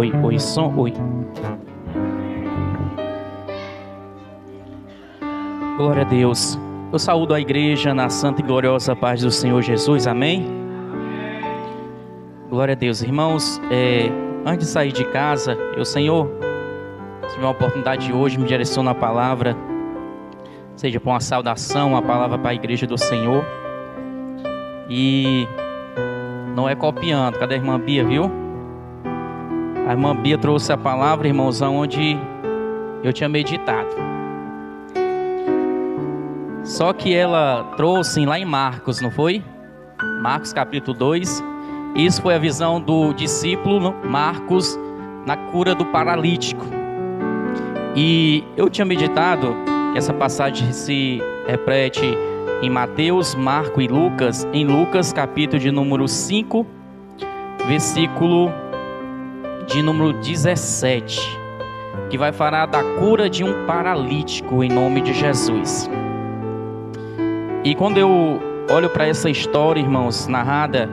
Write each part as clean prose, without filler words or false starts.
Oi, som, oi. Glória a Deus. Eu saúdo a igreja na santa e gloriosa paz do Senhor Jesus, amém? Glória a Deus, irmãos. Antes de sair de casa, Senhor, se tiver uma oportunidade hoje, me direciona a palavra, seja para uma saudação, uma palavra para a igreja do Senhor. E não é copiando, cadê a irmã Bia, viu? A irmã Bia trouxe a palavra, irmãos, onde eu tinha meditado. Só que ela trouxe lá em Marcos, não foi? Marcos capítulo 2. Isso foi a visão do discípulo Marcos na cura do paralítico. E eu tinha meditado que essa passagem se repete em Mateus, Marcos e Lucas. Em Lucas capítulo de número 5, versículo de número 17, que vai falar da cura de um paralítico em nome de Jesus. E quando eu olho para essa história, irmãos, narrada,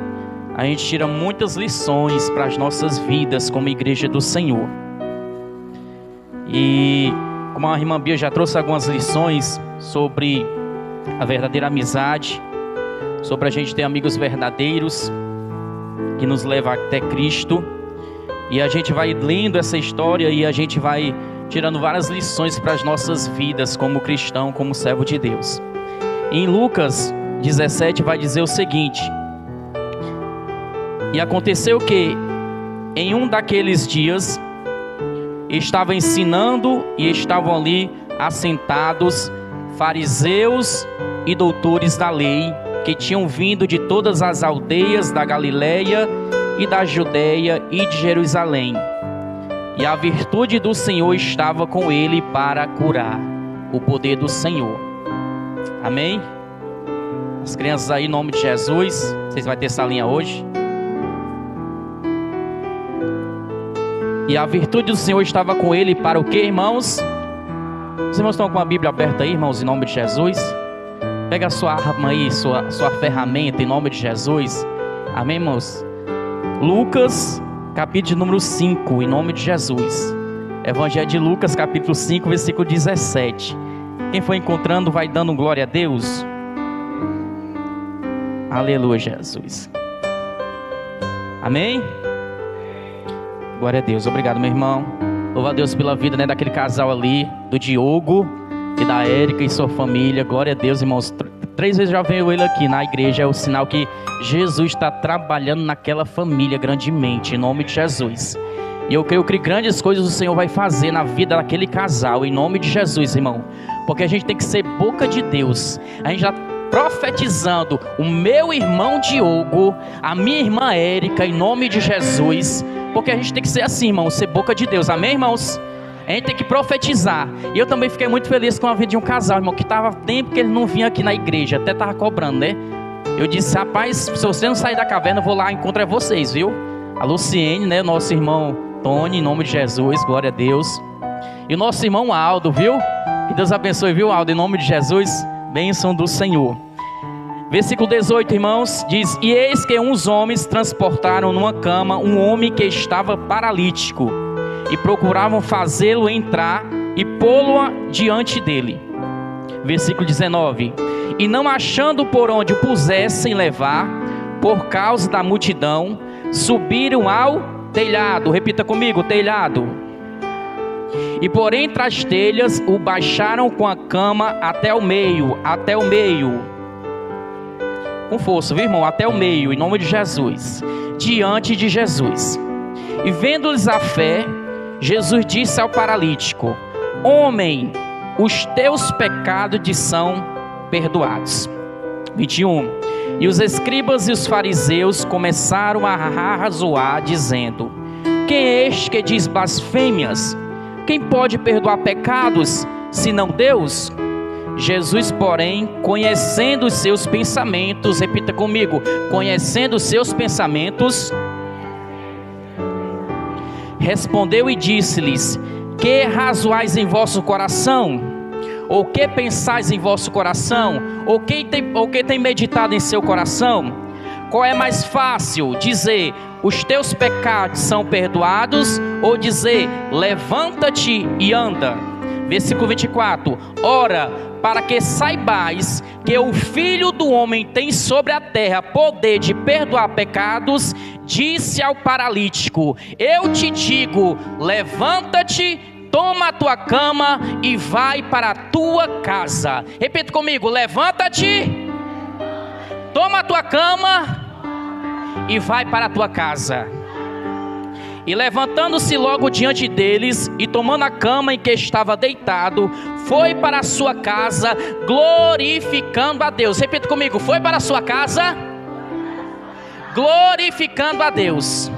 a gente tira muitas lições para as nossas vidas como igreja do Senhor. E como a irmã Bia já trouxe algumas lições sobre a verdadeira amizade, sobre a gente ter amigos verdadeiros que nos levam até Cristo. E a gente vai lendo essa história e a gente vai tirando várias lições para as nossas vidas como cristão, como servo de Deus. Em Lucas 17 vai dizer o seguinte: e aconteceu que em um daqueles dias estava ensinando e estavam ali assentados fariseus e doutores da lei, que tinham vindo de todas as aldeias da Galileia e da Judeia e de Jerusalém. E a virtude do Senhor estava com ele para curar. O poder do Senhor. Amém? As crianças aí, em nome de Jesus. Vocês vão ter salinha hoje. E a virtude do Senhor estava com ele para o que, irmãos? Os irmãos estão com a Bíblia aberta aí, irmãos, em nome de Jesus? Pega a sua arma aí, sua ferramenta, em nome de Jesus. Amém, irmãos? Lucas, capítulo de número 5, em nome de Jesus. Evangelho de Lucas, capítulo 5, versículo 17. Quem for encontrando vai dando glória a Deus. Aleluia, Jesus. Amém? Glória a Deus. Obrigado, meu irmão. Louva a Deus pela vida, daquele casal ali, do Diogo e da Érica e sua família. Glória a Deus, irmãos. 3 vezes já veio ele aqui na igreja. É o sinal que Jesus está trabalhando naquela família grandemente, em nome de Jesus. E eu creio que grandes coisas o Senhor vai fazer na vida daquele casal, em nome de Jesus, irmão. Porque a gente tem que ser boca de Deus. A gente já profetizando o meu irmão Diogo, a minha irmã Érica, em nome de Jesus. Porque a gente tem que ser assim, irmão, ser boca de Deus. Amém, irmãos? A gente tem que profetizar. E eu também fiquei muito feliz com a vida de um casal, irmão, que estava tempo que ele não vinha aqui na igreja. Até estava cobrando, né? Eu disse: rapaz, se você não sair da caverna, eu vou lá encontrar vocês, viu? A Luciene, né? Nosso irmão Tony, em nome de Jesus, glória a Deus. E o nosso irmão Aldo, viu? Que Deus abençoe, viu, Aldo? Em nome de Jesus, bênção do Senhor. Versículo 18, irmãos, diz: e eis que uns homens transportaram numa cama um homem que estava paralítico, e procuravam fazê-lo entrar e pô-lo diante dele. Versículo 19: e não achando por onde o pusessem levar, por causa da multidão, subiram ao telhado. Repita comigo: telhado. E por entre as telhas o baixaram com a cama até o meio. Com força, viu, irmão? Até o meio, em nome de Jesus. Diante de Jesus. E vendo-lhes a fé, Jesus disse ao paralítico: homem, os teus pecados te são perdoados. 21. E os escribas e os fariseus começaram a arrazoar, dizendo: quem é este que diz blasfêmias? Quem pode perdoar pecados, senão Deus? Jesus, porém, conhecendo os seus pensamentos, repita comigo: conhecendo os seus pensamentos, respondeu e disse-lhes: que razoais em vosso coração? Ou que pensais em vosso coração? Ou que tem meditado em seu coração? qual é mais fácil? Dizer, os teus pecados são perdoados, ou dizer, levanta-te e anda? Versículo 24, ora, para que saibais que o Filho do Homem tem sobre a terra poder de perdoar pecados, disse ao paralítico, eu te digo, levanta-te, toma a tua cama e vai para a tua casa. Repita comigo, levanta-te, toma a tua cama e vai para a tua casa. E levantando-se logo diante deles, e tomando a cama em que estava deitado, foi para a sua casa, glorificando a Deus. Repita comigo, foi para a sua casa, glorificando a Deus.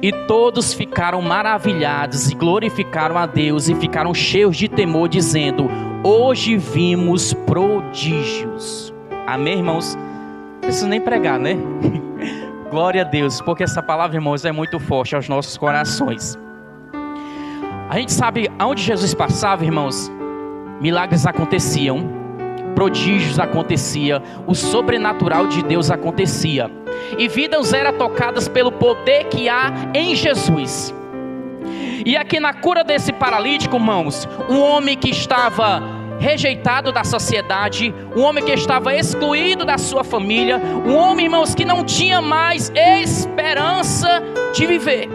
E todos ficaram maravilhados, e glorificaram a Deus, e ficaram cheios de temor, dizendo, hoje vimos prodígios. Amém, irmãos? Não preciso nem pregar, né? Glória a Deus, porque essa palavra, irmãos, é muito forte aos nossos corações. A gente sabe, aonde Jesus passava, irmãos, milagres aconteciam, prodígios aconteciam, o sobrenatural de Deus acontecia, e vidas eram tocadas pelo poder que há em Jesus. E aqui na cura desse paralítico, irmãos, um homem que estava rejeitado da sociedade, um homem que estava excluído da sua família, um homem, irmãos, que não tinha mais esperança de viver,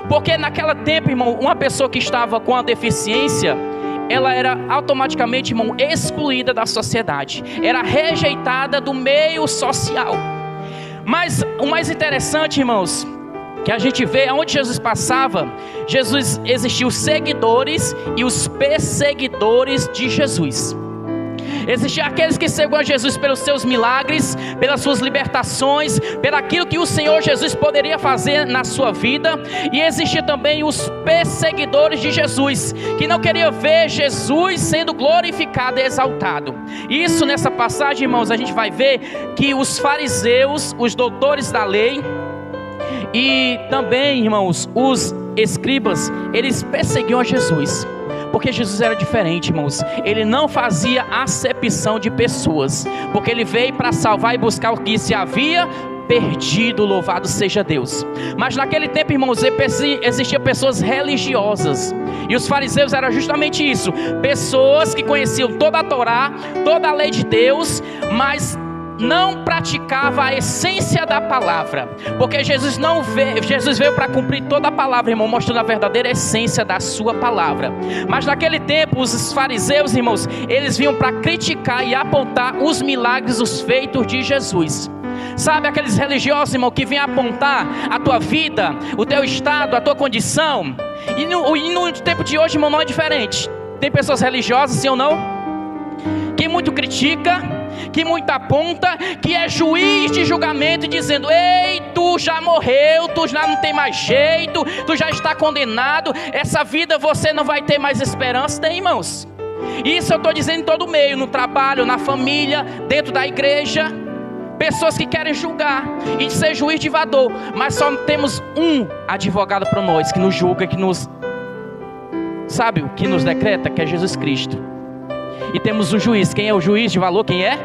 porque naquele tempo, irmão, uma pessoa que estava com a deficiência, ela era automaticamente, irmão, excluída da sociedade, era rejeitada do meio social. Mas o mais interessante, irmãos, que a gente vê, aonde Jesus passava, Jesus existiam os seguidores e os perseguidores de Jesus. Existiam aqueles que seguiam a Jesus pelos seus milagres, pelas suas libertações, pelo aquilo que o Senhor Jesus poderia fazer na sua vida. E existiam também os perseguidores de Jesus, que não queriam ver Jesus sendo glorificado e exaltado. Isso nessa passagem, irmãos, a gente vai ver que os fariseus, os doutores da lei, e também, irmãos, os escribas, eles perseguiam a Jesus, porque Jesus era diferente, irmãos. Ele não fazia acepção de pessoas, porque ele veio para salvar e buscar o que se havia perdido, louvado seja Deus. Mas naquele tempo, irmãos, existiam pessoas religiosas, e os fariseus eram justamente isso, pessoas que conheciam toda a Torá, toda a lei de Deus, mas não praticava a essência da palavra, porque Jesus veio para cumprir toda a palavra, irmão, mostrando a verdadeira essência da sua palavra. Mas naquele tempo, os fariseus, irmãos, eles vinham para criticar e apontar os milagres, os feitos de Jesus. Sabe aqueles religiosos, irmão, que vêm apontar a tua vida, o teu estado, a tua condição? E no tempo de hoje, irmão, não é diferente. Tem pessoas religiosas, sim ou não? Que muito critica, que muito aponta, que é juiz de julgamento, dizendo, ei, tu já morreu, tu já não tem mais jeito, tu já está condenado, essa vida você não vai ter mais esperança. Tem, irmãos? Isso eu estou dizendo em todo meio, no trabalho, na família, dentro da igreja. Pessoas que querem julgar e ser juiz de valor, mas só temos um advogado para nós, que nos julga, que nos, sabe, o que nos decreta, que é Jesus Cristo. E temos um juiz. Quem é o juiz de valor? Quem é?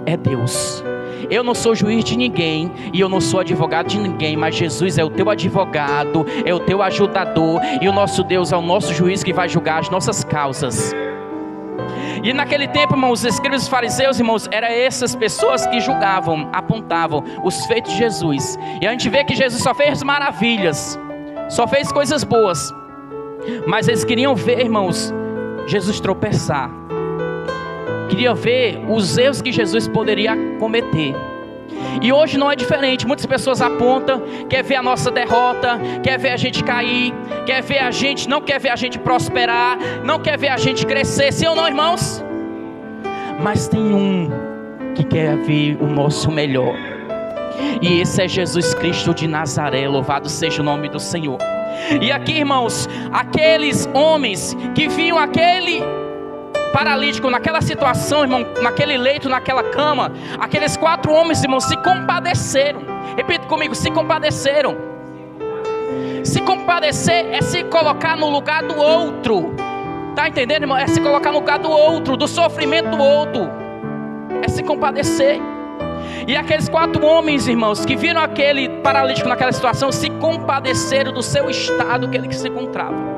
É Deus. Eu não sou juiz de ninguém, e eu não sou advogado de ninguém, mas Jesus é o teu advogado, é o teu ajudador, e o nosso Deus é o nosso juiz que vai julgar as nossas causas. E naquele tempo, irmãos, os escribas e os fariseus, irmãos, eram essas pessoas que julgavam, apontavam os feitos de Jesus. E a gente vê que Jesus só fez maravilhas, só fez coisas boas, mas eles queriam ver, irmãos, Jesus tropeçar, queria ver os erros que Jesus poderia cometer. E hoje não é diferente. Muitas pessoas apontam, quer ver a nossa derrota, quer ver a gente cair, quer ver a gente, não quer ver a gente prosperar, não quer ver a gente crescer, sim ou não, irmãos? Mas tem um que quer ver o nosso melhor, e esse é Jesus Cristo de Nazaré. Louvado seja o nome do Senhor. E aqui, irmãos, aqueles homens que viam aquele paralítico naquela situação, irmão, naquele leito, naquela cama, aqueles 4 homens, irmão, se compadeceram. Repita comigo, se compadeceram. Se compadecer é se colocar no lugar do outro. Tá entendendo, irmão? É se colocar no lugar do outro, do sofrimento do outro. É se compadecer. E aqueles 4 homens, irmãos, que viram aquele paralítico naquela situação, se compadeceram do seu estado que ele se encontrava.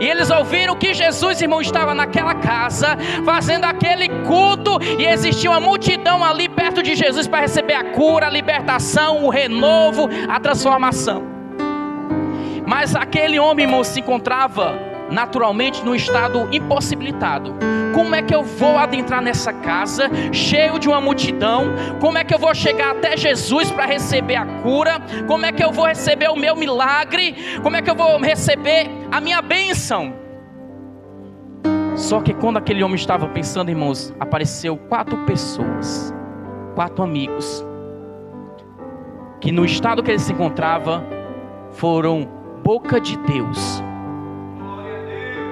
E eles ouviram que Jesus, irmão, estava naquela casa, fazendo aquele culto, e existia uma multidão ali perto de Jesus para receber a cura, a libertação, o renovo, a transformação. Mas aquele homem, irmão, se encontrava naturalmente no estado impossibilitado. Como é que eu vou adentrar nessa casa cheio de uma multidão? Como é que eu vou chegar até Jesus para receber a cura? Como é que eu vou receber o meu milagre? Como é que eu vou receber a minha bênção? Só que quando aquele homem estava pensando, irmãos, apareceu 4 pessoas, 4 amigos, que no estado que ele se encontrava foram boca de Deus,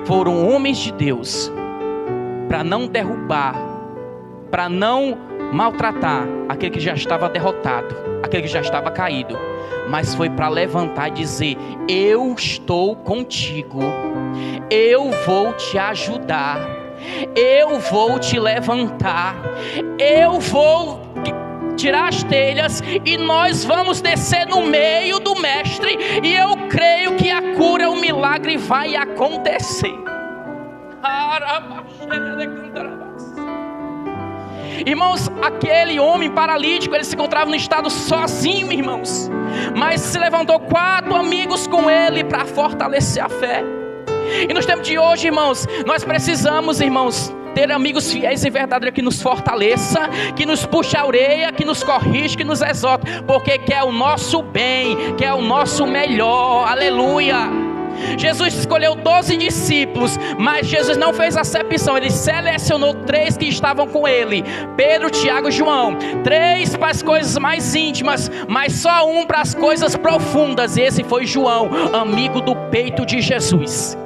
foram homens de Deus, para não derrubar, para não maltratar aquele que já estava derrotado, aquele que já estava caído, mas foi para levantar e dizer: eu estou contigo, eu vou te ajudar, eu vou te levantar, eu vou tirar as telhas e nós vamos descer no meio do mestre, e eu creio que a cura, o milagre vai acontecer. Irmãos, aquele homem paralítico, ele se encontrava no estado sozinho, irmãos, mas se levantou 4 amigos com ele para fortalecer a fé. E nos tempos de hoje, irmãos, nós precisamos, irmãos, ter amigos fiéis e verdadeiros que nos fortaleça, que nos puxe a orelha, que nos corrige, que nos exorte, porque quer o nosso bem, quer o nosso melhor. Aleluia. Jesus escolheu 12 discípulos, mas Jesus não fez acepção. Ele selecionou 3 que estavam com ele: Pedro, Tiago e João. 3 para as coisas mais íntimas, mas só um para as coisas profundas. E esse foi João, amigo do peito de Jesus.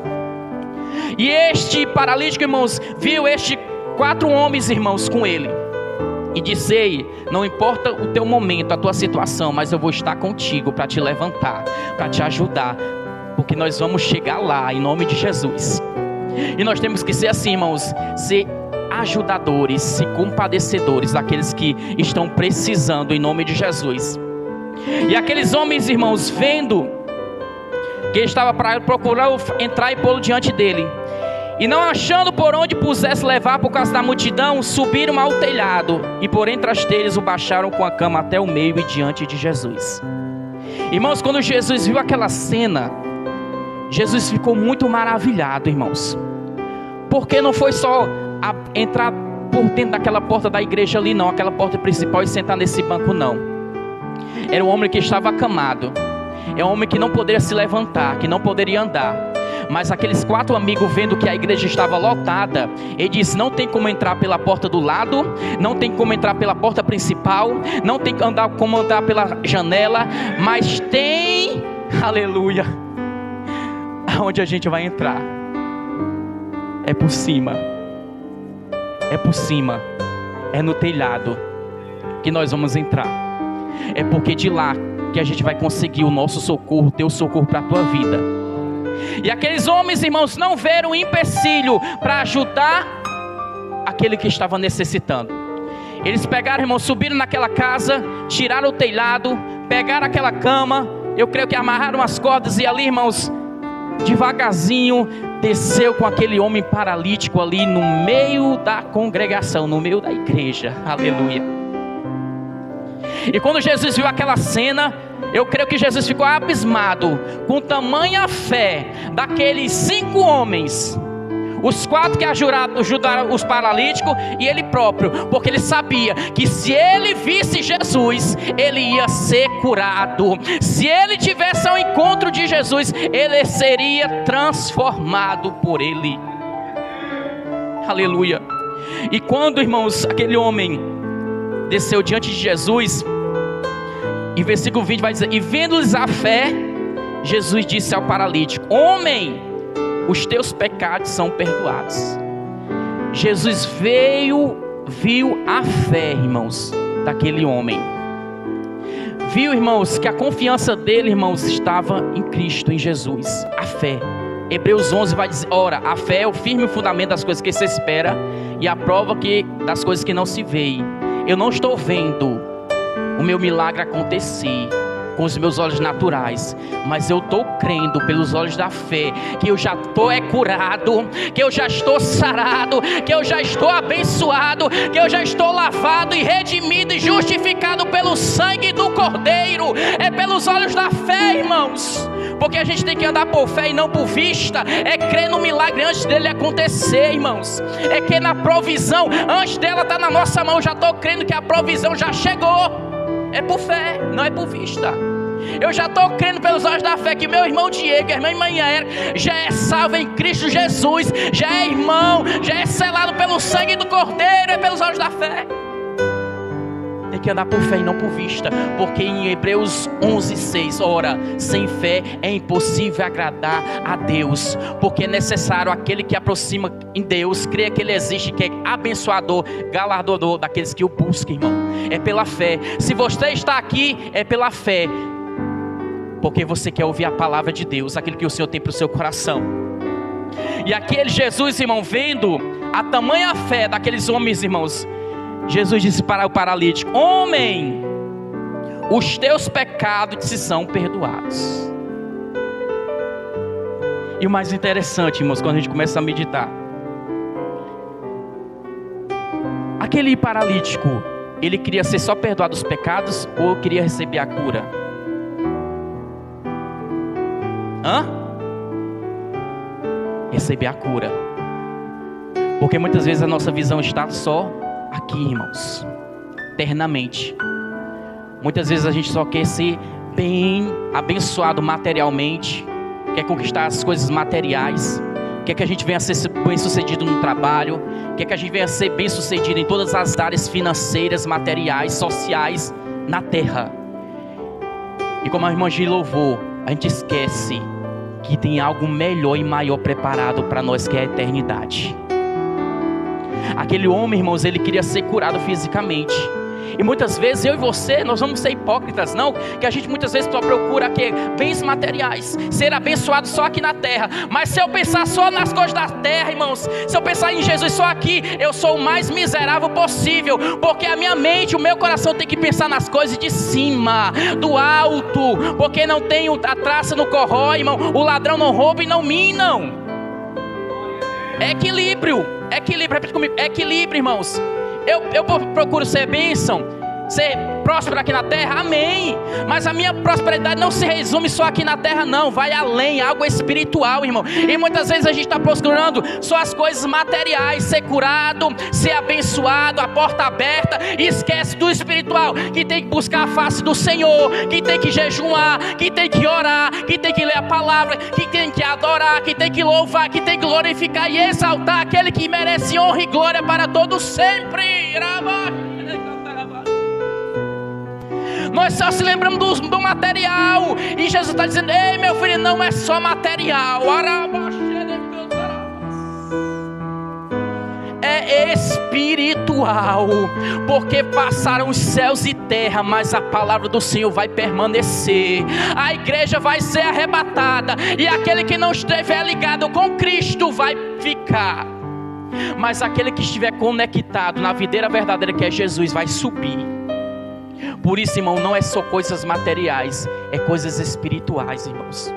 E este paralítico, irmãos, viu estes 4 homens, irmãos, com ele, e disse: ei, não importa o teu momento, a tua situação, mas eu vou estar contigo para te levantar, para te ajudar, porque nós vamos chegar lá em nome de Jesus. E nós temos que ser assim, irmãos, ser ajudadores, ser compadecedores daqueles que estão precisando em nome de Jesus. E aqueles homens, irmãos, vendo que ele estava para procurar entrar e pô-lo diante dele, e não achando por onde pusesse levar por causa da multidão, subiram ao telhado e por entre as telhas o baixaram com a cama até o meio e diante de Jesus. Irmãos, quando Jesus viu aquela cena, Jesus ficou muito maravilhado, irmãos, porque não foi só entrar por dentro daquela porta da igreja ali, não, aquela porta principal, e sentar nesse banco, não. Era um homem que estava acamado, é um homem que não poderia se levantar, que não poderia andar. Mas aqueles 4 amigos, vendo que a igreja estava lotada, ele disse: não tem como entrar pela porta do lado, não tem como entrar pela porta principal, não tem como andar pela janela, mas tem, aleluia, aonde a gente vai entrar é por cima, é por cima, é no telhado que nós vamos entrar. É porque de lá que a gente vai conseguir o nosso socorro, o teu socorro para a tua vida. E aqueles homens, irmãos, não viram empecilho para ajudar aquele que estava necessitando. Eles pegaram, irmãos, subiram naquela casa, tiraram o telhado, pegaram aquela cama, eu creio que amarraram as cordas, e ali, irmãos, devagarzinho desceu com aquele homem paralítico ali no meio da congregação, no meio da igreja. Aleluia. E quando Jesus viu aquela cena, eu creio que Jesus ficou abismado com tamanha fé daqueles 5 homens, os 4 que ajudaram os paralíticos e ele próprio, porque ele sabia que se ele visse Jesus, ele ia ser curado. Se ele tivesse ao encontro de Jesus, ele seria transformado por ele. Aleluia. E quando, irmãos, aquele homem desceu diante de Jesus, em versículo 20 vai dizer: e vendo-lhes a fé, Jesus disse ao paralítico: homem, os teus pecados são perdoados. Jesus viu a fé, irmãos, daquele homem. Viu, irmãos, que a confiança dele, irmãos, estava em Cristo, em Jesus. A fé. Hebreus 11 vai dizer: ora, a fé é o firme fundamento das coisas que se espera e a prova das coisas que não se veem. Eu não estou vendo, o meu milagre acontecer com os meus olhos naturais, mas eu estou crendo pelos olhos da fé que eu já estou curado, que eu já estou sarado, que eu já estou abençoado, que eu já estou lavado e redimido e justificado pelo sangue do Cordeiro. É pelos olhos da fé, irmãos, porque a gente tem que andar por fé e não por vista. É crer no milagre antes dele acontecer, irmãos. É crer na provisão antes dela estar na nossa mão. Eu já estou crendo que a provisão já chegou. É por fé, não é por vista. Eu já estou crendo pelos olhos da fé que meu irmão Diego e a irmã Manhaera já é salvo em Cristo Jesus, já é irmão, já é selado pelo sangue do Cordeiro. É pelos olhos da fé. Tem que andar por fé e não por vista, porque em Hebreus 11:6, ora, sem fé é impossível agradar a Deus, porque é necessário aquele que aproxima em Deus, crê que Ele existe, que é abençoador, galardoador daqueles que o buscam, irmão. É pela fé. Se você está aqui, é pela fé, porque você quer ouvir a palavra de Deus, aquilo que o Senhor tem para o seu coração. E aquele Jesus, irmão, vendo a tamanha fé daqueles homens, irmãos, Jesus disse para o paralítico: homem, os teus pecados te são perdoados. E o mais interessante, irmãos, quando a gente começa a meditar, aquele paralítico, ele queria ser só perdoado os pecados ou queria receber a cura? Receber a cura. Porque muitas vezes a nossa visão está só aqui, irmãos, eternamente. Muitas vezes a gente só quer ser bem abençoado materialmente, quer conquistar as coisas materiais, quer que a gente venha ser bem sucedido no trabalho, quer que a gente venha ser bem sucedido em todas as áreas financeiras, materiais, sociais, na terra. E como a irmã Gi louvou, a gente esquece que tem algo melhor e maior preparado para nós, que é a eternidade. Aquele homem, irmãos, ele queria ser curado fisicamente. E muitas vezes eu e você, nós vamos ser hipócritas, não? Que a gente muitas vezes só procura aqui bens materiais, ser abençoado só aqui na terra. Mas se eu pensar só nas coisas da terra, irmãos, se eu pensar em Jesus só aqui, eu sou o mais miserável possível. Porque a minha mente, o meu coração tem que pensar nas coisas de cima, do alto. Porque não tem a traça não corrói, irmão. O ladrão não rouba e não minam. É equilíbrio, repete comigo, é equilíbrio, irmãos. Eu procuro ser bênção, ser próspero aqui na terra, amém. Mas a minha prosperidade não se resume só aqui na terra, não. Vai além, algo espiritual, irmão. E muitas vezes a gente está procurando só as coisas materiais, ser curado, ser abençoado, a porta aberta, e esquece do espiritual, que tem que buscar a face do Senhor, que tem que jejuar, que tem que orar, que tem que ler a palavra, que tem que adorar, que tem que louvar, que tem que glorificar e exaltar aquele que merece honra e glória para todos sempre. Nós só se lembramos do material. E Jesus está dizendo: ei, meu filho, não é só material. É espiritual. Porque passaram os céus e terra, mas a palavra do Senhor vai permanecer. A igreja vai ser arrebatada, e aquele que não estiver ligado com Cristo vai ficar. Mas aquele que estiver conectado na videira verdadeira, que é Jesus, vai subir. Por isso, irmão, não é só coisas materiais, é coisas espirituais, irmãos.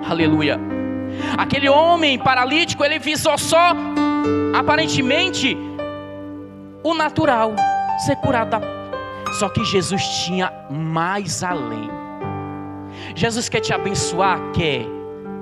Aleluia. Aquele homem paralítico, ele visou só, aparentemente, o natural, ser curado. Só que Jesus tinha mais além. Jesus quer te abençoar, quer.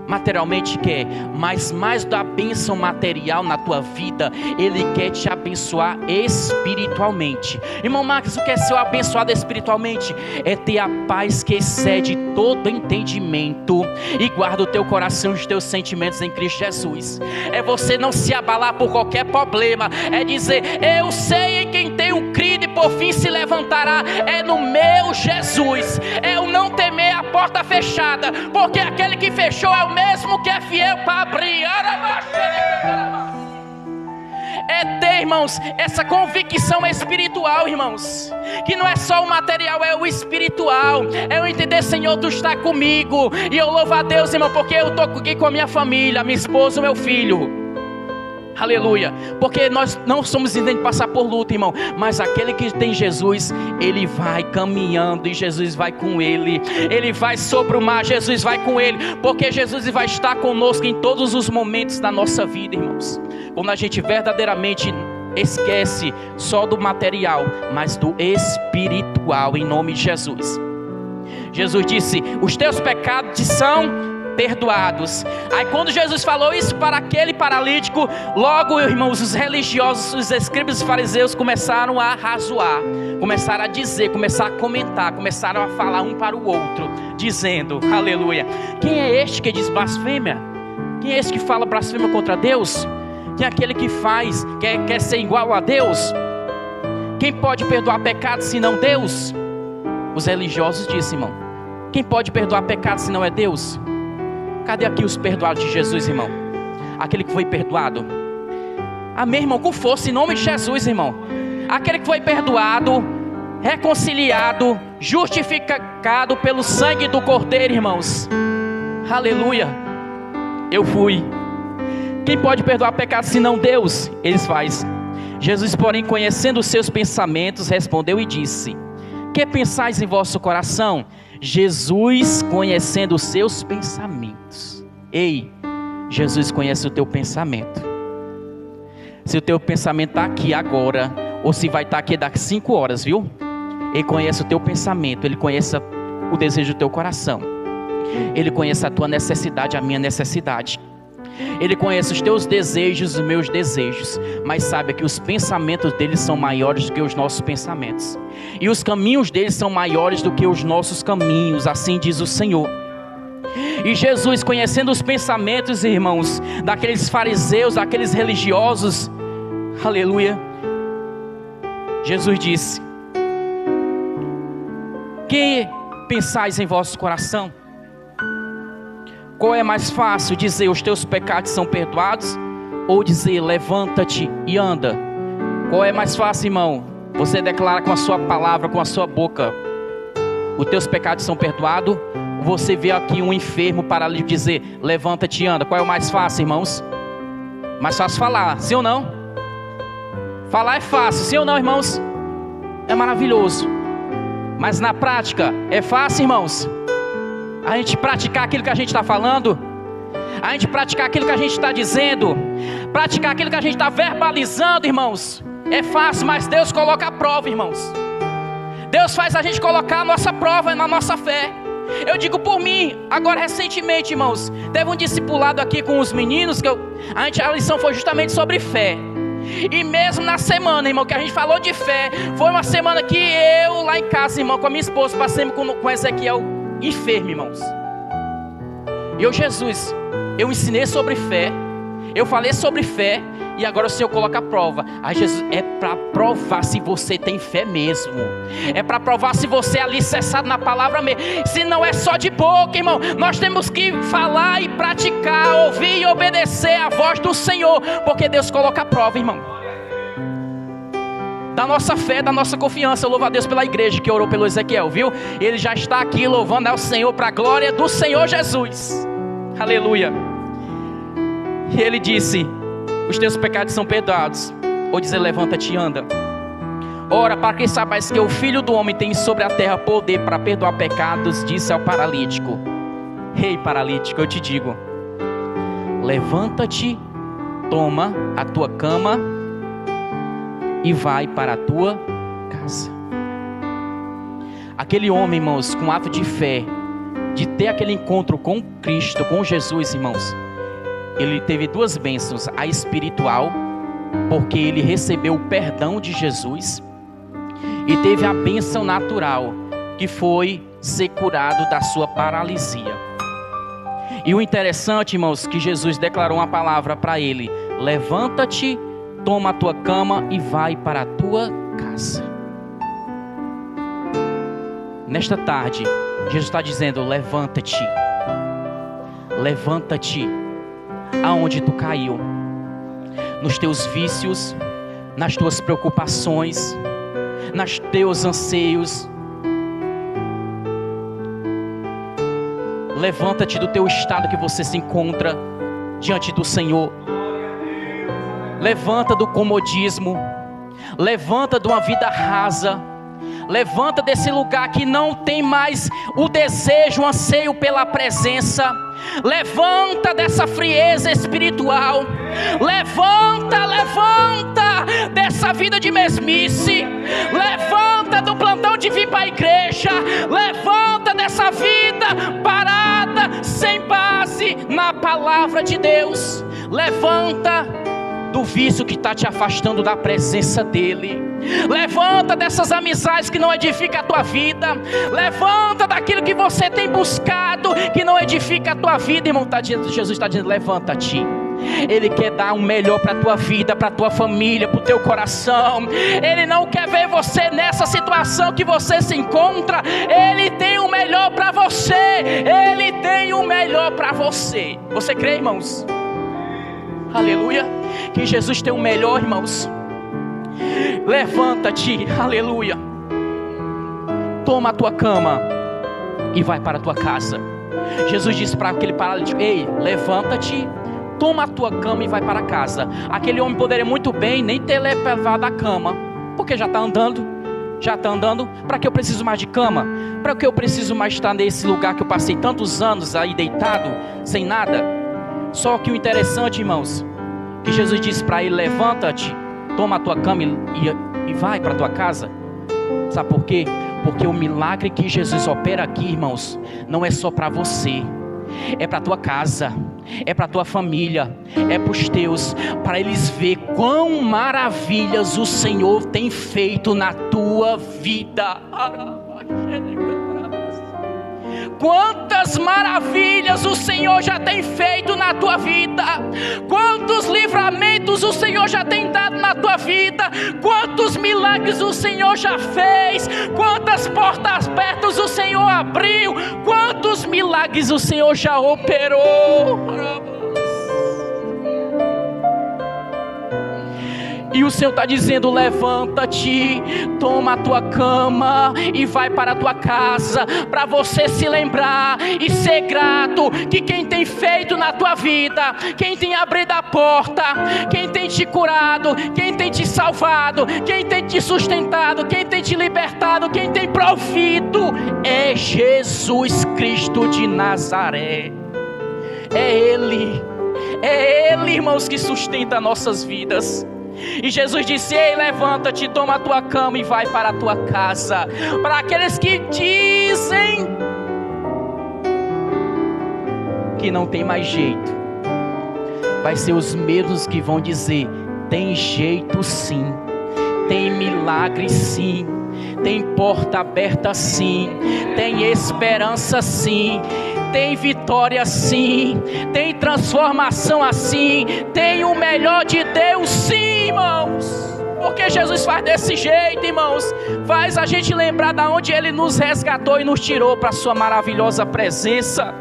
Materialmente quer, mas mais da bênção material na tua vida, Ele quer te abençoar espiritualmente. Irmão Marcos, o que é ser abençoado espiritualmente? É ter a paz que excede todo entendimento e guarda o teu coração e os teus sentimentos em Cristo Jesus. É você não se abalar por qualquer problema, é dizer: eu sei em quem tenho crido e por fim se levantará, é no meu Jesus. É o não temer a porta fechada, porque aquele que fechou é o mesmo que é fiel para abrir. É ter, irmãos, essa convicção espiritual, irmãos, que não é só o material, é o espiritual. É eu entender: Senhor, Tu está comigo. E eu louvo a Deus, irmão, porque eu estou aqui com a minha família, minha esposa, o meu filho. Aleluia. Porque nós não somos dignos de passar por luta, irmão. Mas aquele que tem Jesus, ele vai caminhando e Jesus vai com ele. Ele vai sobre o mar, Jesus vai com ele. Porque Jesus vai estar conosco em todos os momentos da nossa vida, irmãos. Quando a gente verdadeiramente esquece só do material, mas do espiritual, em nome de Jesus. Jesus disse: os teus pecados são perdoados. Aí quando Jesus falou isso para aquele paralítico, logo, irmãos, os religiosos, os escribas e fariseus começaram a razoar, começaram a dizer, começaram a comentar, começaram a falar um para o outro, dizendo, aleluia, quem é este que diz blasfêmia? Quem é este que fala blasfêmia contra Deus? Quem é aquele que faz, quer ser igual a Deus? Quem pode perdoar pecados senão Deus? Os religiosos disseram, irmão, quem pode perdoar pecados senão é Deus? Cadê aqui os perdoados de Jesus, irmão? Aquele que foi perdoado. Amém, irmão? Com força, em nome de Jesus, irmão. Aquele que foi perdoado, reconciliado, justificado pelo sangue do Cordeiro, irmãos. Aleluia. Eu fui. Quem pode perdoar pecados senão Deus? Eles fazem. Jesus, porém, conhecendo os seus pensamentos, respondeu e disse: que pensais em vosso coração? Jesus conhecendo os seus pensamentos. Ei, Jesus conhece o teu pensamento. Se o teu pensamento está aqui agora, ou se vai estar aqui daqui 5 horas, viu? Ele conhece o teu pensamento, Ele conhece o desejo do teu coração. Ele conhece a tua necessidade, a minha necessidade. Ele conhece os teus desejos, os meus desejos. Mas saiba que os pensamentos dele são maiores do que os nossos pensamentos. E os caminhos dele são maiores do que os nossos caminhos. Assim diz o Senhor. E Jesus, conhecendo os pensamentos, irmãos, daqueles fariseus, daqueles religiosos, aleluia, Jesus disse: que pensais em vosso coração? Qual é mais fácil, dizer os teus pecados são perdoados, ou dizer levanta-te e anda? Qual é mais fácil, irmão? Você declara com a sua palavra, com a sua boca, os teus pecados são perdoados? Ou você vê aqui um enfermo paralítico dizer levanta-te e anda? Qual é o mais fácil, irmãos? Mais fácil falar, sim ou não? Falar é fácil, sim ou não, irmãos? É maravilhoso. Mas na prática, é fácil, irmãos? A gente praticar aquilo que a gente está falando, a gente praticar aquilo que a gente está dizendo, praticar aquilo que a gente está verbalizando, irmãos, é fácil, mas Deus coloca a prova, irmãos. Deus faz a gente colocar a nossa prova na nossa fé. Eu digo por mim, agora recentemente, irmãos, teve um discipulado aqui com os meninos, a lição foi justamente sobre fé. E mesmo na semana, irmão, que a gente falou de fé, foi uma semana que eu lá em casa, irmão, com a minha esposa, passei com Ezequiel enfermo, irmãos. E Jesus, eu ensinei sobre fé, eu falei sobre fé, e agora o Senhor coloca a prova. Aí Jesus, é para provar se você tem fé mesmo, é para provar se você é alicerçado na palavra mesmo. Se não é só de boca, irmão, nós temos que falar e praticar, ouvir e obedecer a voz do Senhor, porque Deus coloca a prova, irmão, da nossa fé, da nossa confiança. Eu louvo a Deus pela igreja que orou pelo Ezequiel, viu? Ele já está aqui louvando ao Senhor para a glória do Senhor Jesus. Aleluia. E ele disse: os teus pecados são perdoados. Ou dizer levanta-te e anda. Ora, para que saibais que o Filho do Homem tem sobre a terra poder para perdoar pecados, disse ao paralítico: ei, paralítico, eu te digo, levanta-te, toma a tua cama e vai para a tua casa. Aquele homem, irmãos, com ato de fé, de ter aquele encontro com Cristo, com Jesus, irmãos, ele teve 2 bênçãos: a espiritual, porque ele recebeu o perdão de Jesus, e teve a bênção natural, que foi ser curado da sua paralisia. E o interessante, irmãos, que Jesus declarou uma palavra para ele: levanta-te, toma a tua cama e vai para a tua casa. Nesta tarde, Jesus está dizendo: levanta-te. Levanta-te. Aonde tu caiu, nos teus vícios, nas tuas preocupações, nos teus anseios. Levanta-te do teu estado que você se encontra diante do Senhor. Levanta do comodismo. Levanta de uma vida rasa. Levanta desse lugar que não tem mais o desejo, o anseio pela presença. Levanta dessa frieza espiritual. Levanta dessa vida de mesmice. Levanta do plantão de vir para a igreja. Levanta dessa vida parada, sem base na palavra de Deus. Levanta do vício que está te afastando da presença dEle. Levanta dessas amizades que não edificam a tua vida. Levanta daquilo que você tem buscado, que não edifica a tua vida, irmão. Jesus está dizendo, levanta-te. Ele quer dar o melhor para a tua vida, para a tua família, para o teu coração. Ele não quer ver você nessa situação que você se encontra. Ele tem o melhor para você. Ele tem o melhor para você. Você crê, irmãos? Aleluia. Que Jesus tem o melhor, irmãos. Levanta-te, aleluia. Toma a tua cama e vai para a tua casa. Jesus disse para aquele paralítico: ei, levanta-te, toma a tua cama e vai para casa. Aquele homem poderia muito bem nem ter levado a cama, porque já está andando. Para que eu preciso mais de cama? Para que eu preciso mais estar nesse lugar que eu passei tantos anos aí deitado, sem nada? Só que o interessante, irmãos, que Jesus disse para ele: levanta-te, toma a tua cama e vai para a tua casa. Sabe por quê? Porque o milagre que Jesus opera aqui, irmãos, não é só para você. É para a tua casa, é para a tua família, é para os teus, para eles verem quão maravilhas o Senhor tem feito na tua vida. Quantas maravilhas o Senhor já tem feito na tua vida. Quantos livramentos o Senhor já tem dado na tua vida. Quantos milagres o Senhor já fez. Quantas portas abertas o Senhor abriu. Quantos milagres o Senhor já operou. E o Senhor está dizendo: levanta-te, toma a tua cama e vai para a tua casa, para você se lembrar e ser grato que quem tem feito na tua vida, quem tem abrido a porta, quem tem te curado, quem tem te salvado, quem tem te sustentado, quem tem te libertado, quem tem provido, é Jesus Cristo de Nazaré. É Ele, irmãos, que sustenta nossas vidas. E Jesus disse: ei, levanta-te, toma a tua cama e vai para a tua casa. Para aqueles que dizem que não tem mais jeito, vai ser os mesmos que vão dizer: tem jeito sim, tem milagre sim, tem porta aberta sim, tem esperança sim, tem vitória sim, tem transformação assim, tem o melhor de Deus sim, irmãos. Porque Jesus faz desse jeito, irmãos. Faz a gente lembrar de onde Ele nos resgatou e nos tirou para a sua maravilhosa presença.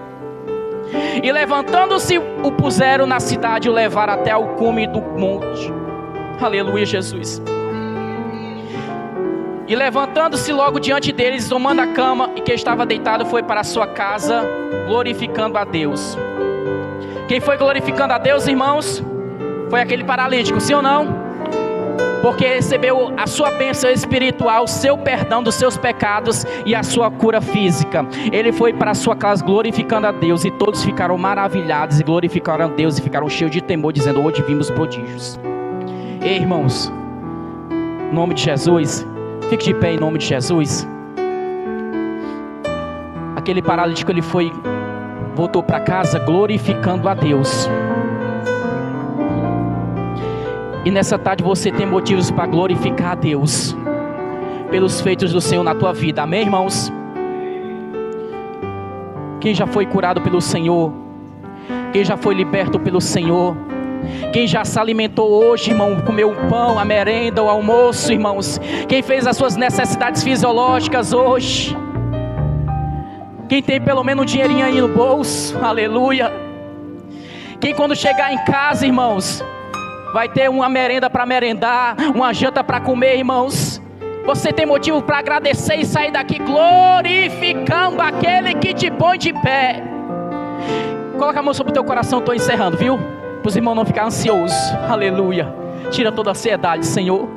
E levantando-se, o puseram na cidade e o levaram até o cume do monte. Aleluia, Jesus. E levantando-se logo diante deles, tomando a cama e que estava deitado, foi para a sua casa, glorificando a Deus. Quem foi glorificando a Deus, irmãos? Foi aquele paralítico, sim ou não? Porque recebeu a sua bênção espiritual, o seu perdão dos seus pecados e a sua cura física. Ele foi para a sua casa glorificando a Deus, e todos ficaram maravilhados e glorificaram a Deus e ficaram cheios de temor, dizendo: hoje vimos prodígios. Ei, irmãos, em nome de Jesus, fique de pé em nome de Jesus. Aquele paralítico, ele voltou para casa glorificando a Deus. E nessa tarde você tem motivos para glorificar a Deus pelos feitos do Senhor na tua vida. Amém, irmãos? Quem já foi curado pelo Senhor, quem já foi liberto pelo Senhor, quem já se alimentou hoje, irmão, comeu o pão, a merenda, o almoço, irmãos, quem fez as suas necessidades fisiológicas hoje, quem tem pelo menos um dinheirinho aí no bolso, aleluia. Quem quando chegar em casa, irmãos, vai ter uma merenda para merendar, uma janta para comer, irmãos. Você tem motivo para agradecer e sair daqui glorificando aquele que te põe de pé. Coloca a mão sobre o teu coração, estou encerrando, viu? Para os irmãos não ficarem ansiosos, aleluia. Tira toda a ansiedade, Senhor.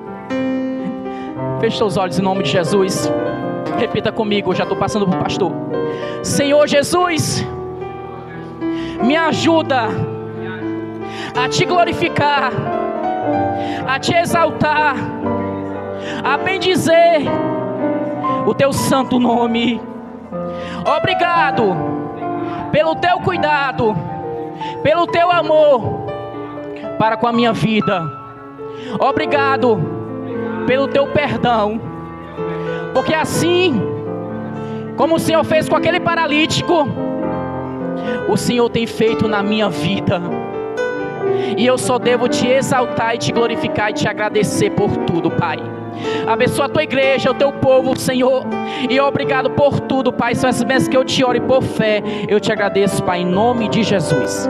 Feche seus olhos em nome de Jesus. Repita comigo, eu já estou passando para o pastor. Senhor Jesus, me ajuda a te glorificar, a te exaltar, a bendizer o teu santo nome. Obrigado pelo teu cuidado, pelo teu amor para com a minha vida. Obrigado pelo teu perdão, porque assim como o Senhor fez com aquele paralítico, o Senhor tem feito na minha vida. E eu só devo te exaltar e te glorificar e te agradecer por tudo, Pai. Abençoa a tua igreja, o teu povo, Senhor. E obrigado por tudo, Pai. São essas bênçãos que eu te oro e por fé eu te agradeço, Pai, em nome de Jesus.